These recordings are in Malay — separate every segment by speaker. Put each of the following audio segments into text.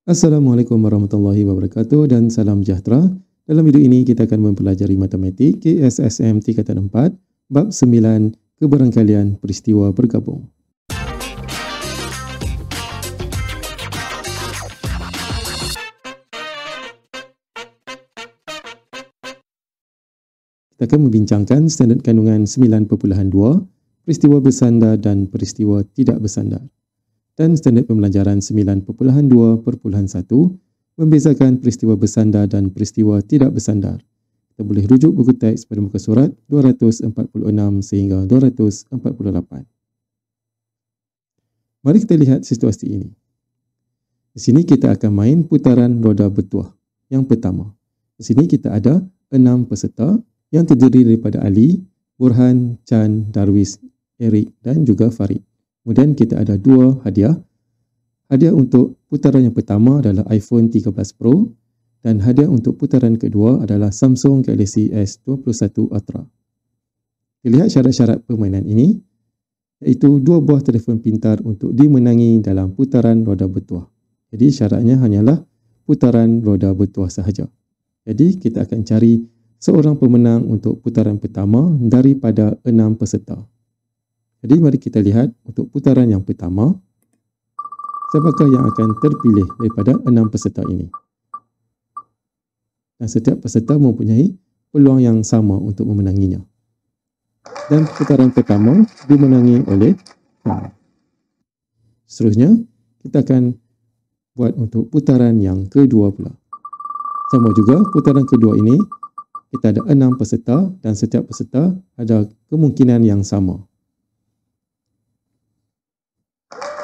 Speaker 1: Assalamualaikum warahmatullahi wabarakatuh dan salam sejahtera. Dalam video ini kita akan mempelajari matematik KSSM tingkatan 4, bab 9, kebarangkalian peristiwa bergabung. Kita akan membincangkan standard kandungan 9.2, peristiwa bersandar dan peristiwa tidak bersandar. Dan standard pembelajaran 9.2.1, membezakan peristiwa bersandar dan peristiwa tidak bersandar. Kita boleh rujuk buku teks pada muka surat 246 sehingga 248. Mari kita lihat situasi ini. Di sini kita akan main putaran roda bertuah. Yang pertama, di sini kita ada 6 peserta yang terdiri daripada Ali, Burhan, Chan, Darwis, Eric dan juga Farid. Kemudian kita ada 2 hadiah. Hadiah untuk putaran yang pertama adalah iPhone 13 Pro dan hadiah untuk putaran kedua adalah Samsung Galaxy S21 Ultra. Lihat syarat-syarat permainan ini, iaitu 2 buah telefon pintar untuk dimenangi dalam putaran roda bertuah. Jadi syaratnya hanyalah putaran roda bertuah sahaja. Jadi kita akan cari seorang pemenang untuk putaran pertama daripada 6 peserta. Jadi mari kita lihat untuk putaran yang pertama, siapakah yang akan terpilih daripada 6 peserta ini. Dan setiap peserta mempunyai peluang yang sama untuk memenanginya. Dan putaran pertama dimenangi oleh Chan. Seterusnya, kita akan buat untuk putaran yang kedua pula. Sama juga, putaran kedua ini, kita ada 6 peserta dan setiap peserta ada kemungkinan yang sama.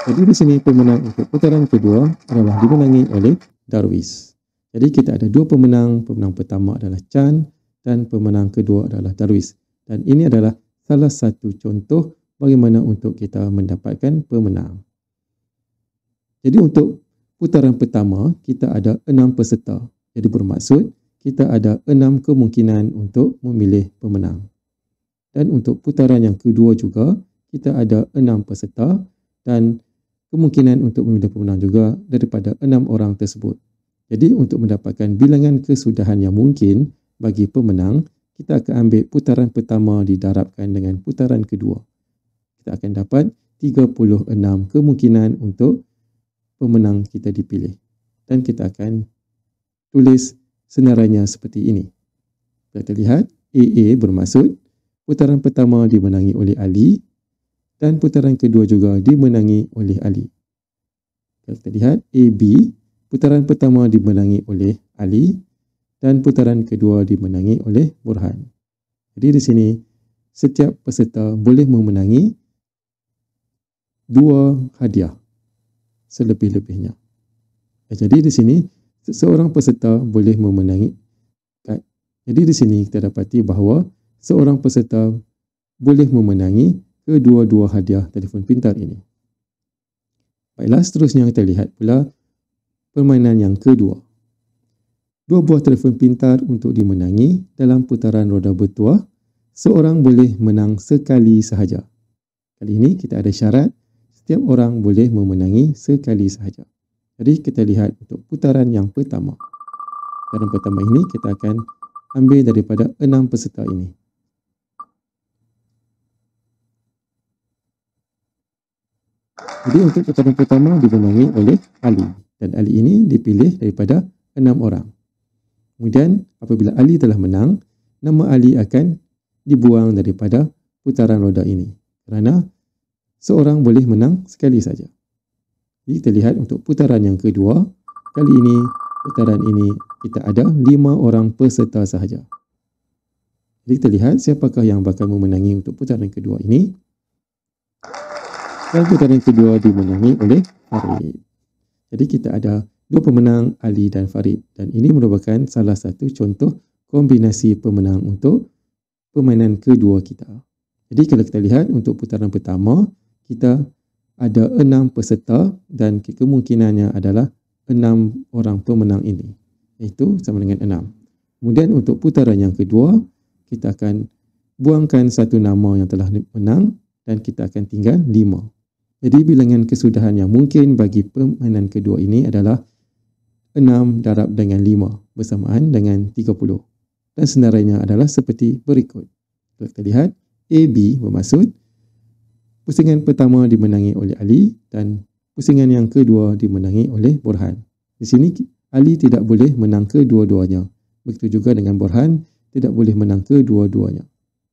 Speaker 1: Jadi di sini pemenang untuk putaran kedua adalah dimenangi oleh Darwis. Jadi kita ada 2 pemenang. Pemenang pertama adalah Chan dan pemenang kedua adalah Darwis. Dan ini adalah salah satu contoh bagaimana untuk kita mendapatkan pemenang. Jadi untuk putaran pertama kita ada 6 peserta. Jadi bermaksud kita ada 6 kemungkinan untuk memilih pemenang. Dan untuk putaran yang kedua juga kita ada 6 peserta dan kemungkinan untuk memilih pemenang juga daripada 6 orang tersebut. Jadi untuk mendapatkan bilangan kesudahan yang mungkin bagi pemenang, kita akan ambil putaran pertama didarabkan dengan putaran kedua. Kita akan dapat 36 kemungkinan untuk pemenang kita dipilih. Dan kita akan tulis senarainya seperti ini. Kita lihat AA bermaksud putaran pertama dimenangi oleh Ali dan putaran kedua juga dimenangi oleh Ali. Kita lihat AB, putaran pertama dimenangi oleh Ali dan putaran kedua dimenangi oleh Burhan. Jadi di sini setiap peserta boleh memenangi 2 hadiah selebih-lebihnya. Jadi di sini seorang peserta boleh memenangi. Jadi di sini kita dapati bahawa seorang peserta boleh memenangi kedua-dua hadiah telefon pintar ini. Baiklah, seterusnya kita lihat pula permainan yang kedua. 2 buah telefon pintar untuk dimenangi dalam putaran roda bertuah. Seorang boleh menang sekali sahaja. Kali ini kita ada syarat setiap orang boleh memenangi sekali sahaja. Jadi kita lihat untuk putaran yang pertama. Putaran pertama ini kita akan ambil daripada 6 peserta ini. Jadi untuk putaran pertama dimenangi oleh Ali. Dan Ali ini dipilih daripada 6 orang. Kemudian apabila Ali telah menang, nama Ali akan dibuang daripada putaran roda ini. Kerana seorang boleh menang sekali saja. Jadi kita lihat untuk putaran yang kedua. Kali ini, putaran ini kita ada 5 orang peserta sahaja. Jadi kita lihat siapakah yang bakal memenangi untuk putaran kedua ini. Dan putaran kedua dimenangi oleh Farid. Jadi kita ada 2 pemenang, Ali dan Farid. Dan ini merupakan salah satu contoh kombinasi pemenang untuk permainan kedua kita. Jadi kalau kita lihat untuk putaran pertama, kita ada 6 peserta dan kemungkinannya adalah 6 orang pemenang ini. Iaitu sama dengan 6. Kemudian untuk putaran yang kedua, kita akan buangkan satu nama yang telah menang dan kita akan tinggal 5. Jadi bilangan kesudahan yang mungkin bagi permainan kedua ini adalah 6 darab dengan 5 bersamaan dengan 30. Dan senarainya adalah seperti berikut. Kalau kita lihat, AB bermaksud pusingan pertama dimenangi oleh Ali dan pusingan yang kedua dimenangi oleh Borhan. Di sini Ali tidak boleh menang kedua-duanya. Begitu juga dengan Borhan tidak boleh menang kedua-duanya.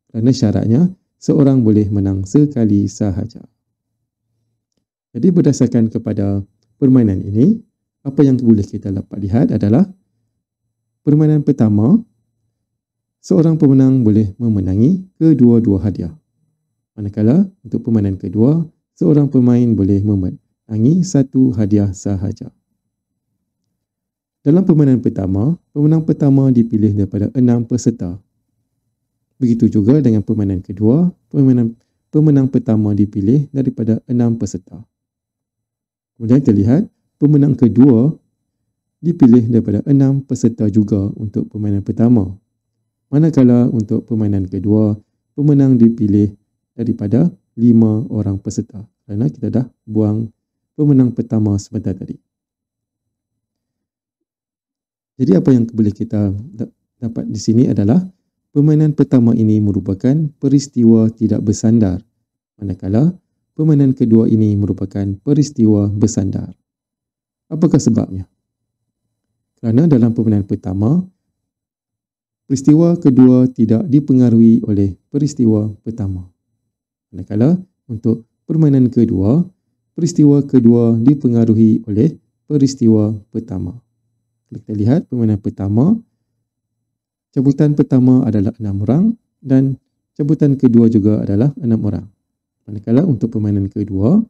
Speaker 1: Kerana syaratnya seorang boleh menang sekali sahaja. Jadi berdasarkan kepada permainan ini, apa yang boleh kita dapat lihat adalah permainan pertama, seorang pemenang boleh memenangi kedua-dua hadiah. Manakala untuk permainan kedua, seorang pemain boleh memenangi satu hadiah sahaja. Dalam permainan pertama, pemenang pertama dipilih daripada 6 peserta. Begitu juga dengan permainan kedua, pemenang pertama dipilih daripada 6 peserta. Kemudian kita lihat, pemenang kedua dipilih daripada 6 peserta juga untuk permainan pertama. Manakala untuk permainan kedua, pemenang dipilih daripada 5 orang peserta. Kerana kita dah buang pemenang pertama sebentar tadi. Jadi apa yang boleh kita dapat di sini adalah permainan pertama ini merupakan peristiwa tidak bersandar. Manakala permainan kedua ini merupakan peristiwa bersandar. Apakah sebabnya? Kerana dalam permainan pertama, peristiwa kedua tidak dipengaruhi oleh peristiwa pertama. Manakala untuk permainan kedua, peristiwa kedua dipengaruhi oleh peristiwa pertama. Kalau kita lihat permainan pertama, cabutan pertama adalah 6 orang dan cabutan kedua juga adalah 6 orang. Manakala untuk permainan kedua,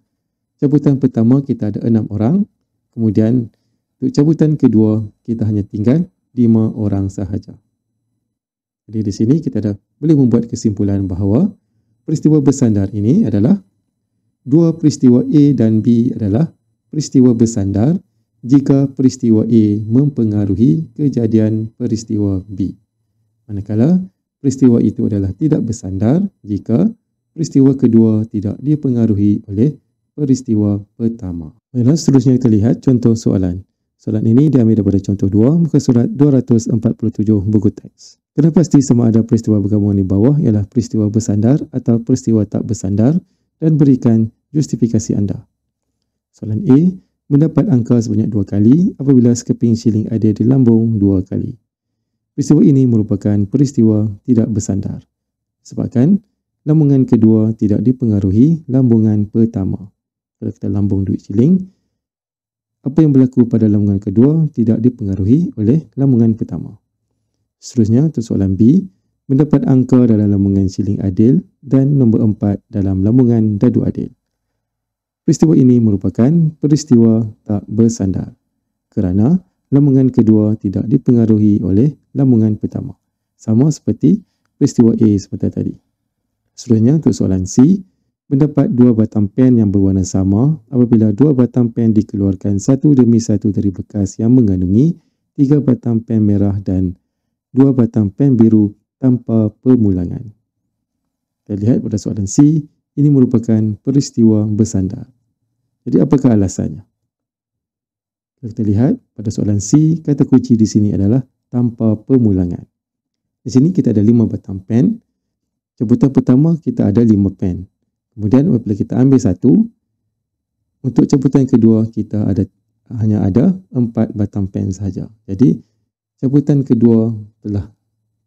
Speaker 1: cabutan pertama kita ada 6 orang, kemudian untuk cabutan kedua kita hanya tinggal 5 orang sahaja. Jadi di sini kita dah boleh membuat kesimpulan bahawa peristiwa bersandar ini adalah dua peristiwa A dan B adalah peristiwa bersandar jika peristiwa A mempengaruhi kejadian peristiwa B. Manakala peristiwa itu adalah tidak bersandar jika peristiwa kedua tidak dipengaruhi oleh peristiwa pertama. Baiklah, seterusnya kita lihat contoh soalan. Soalan ini diambil daripada contoh 2, muka surat 247 buku teks. Kena pasti sama ada peristiwa bergabungan di bawah ialah peristiwa bersandar atau peristiwa tak bersandar dan berikan justifikasi anda. Soalan A, mendapat angka sebanyak 2 kali apabila sekeping shilling adil dilambung 2 kali. Peristiwa ini merupakan peristiwa tidak bersandar sebabkan lambungan kedua tidak dipengaruhi lambungan pertama. Kalau kita lambung duit shilling, apa yang berlaku pada lambungan kedua tidak dipengaruhi oleh lambungan pertama. Seterusnya untuk soalan B, mendapat angka dalam lambungan shilling adil dan nombor 4 dalam lambungan dadu adil. Peristiwa ini merupakan peristiwa tak bersandar kerana lambungan kedua tidak dipengaruhi oleh lambungan pertama. Sama seperti peristiwa A sebentar tadi. Seterusnya untuk soalan C, mendapat 2 batang pen yang berwarna sama apabila 2 batang pen dikeluarkan satu demi satu dari bekas yang mengandungi 3 batang pen merah dan 2 batang pen biru tanpa permulangan. Kita lihat pada soalan C, ini merupakan peristiwa bersandar. Jadi apakah alasannya? Kalau kita lihat pada soalan C, kata kunci di sini adalah tanpa permulangan. Di sini kita ada 5 batang pen. Cabutan pertama kita ada 5 pen. Kemudian apabila kita ambil satu, untuk cabutan kedua kita hanya ada 4 batang pen sahaja. Jadi cabutan kedua telah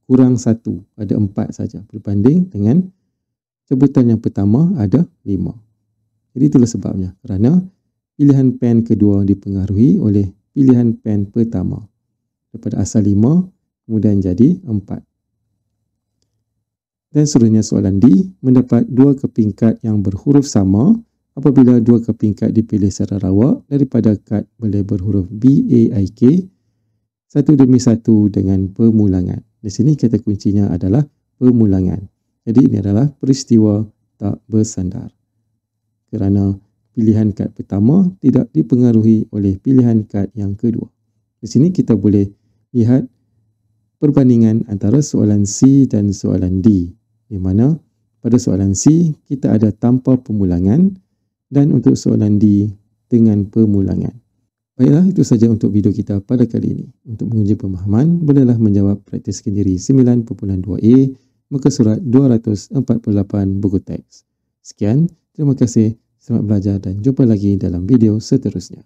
Speaker 1: kurang 1, ada 4 saja berbanding dengan cabutan yang pertama ada 5. Jadi itulah sebabnya, kerana pilihan pen kedua dipengaruhi oleh pilihan pen pertama. Daripada asal 5, kemudian jadi 4. Dan seterusnya soalan D, mendapat 2 keping kad yang berhuruf sama apabila 2 keping kad dipilih secara rawak daripada kad boleh berhuruf B, A, I, K, satu demi satu dengan permulangan. Di sini kata kuncinya adalah permulangan. Jadi ini adalah peristiwa tak bersandar. Kerana pilihan kad pertama tidak dipengaruhi oleh pilihan kad yang kedua. Di sini kita boleh lihat perbandingan antara soalan C dan soalan D. Di mana pada soalan C kita ada tanpa permulangan dan untuk soalan D dengan permulangan. Baiklah, itu saja untuk video kita pada kali ini. Untuk menguji pemahaman, bolehlah menjawab praktis sendiri 9.2a muka surat 248 buku teks. Sekian, terima kasih, selamat belajar dan jumpa lagi dalam video seterusnya.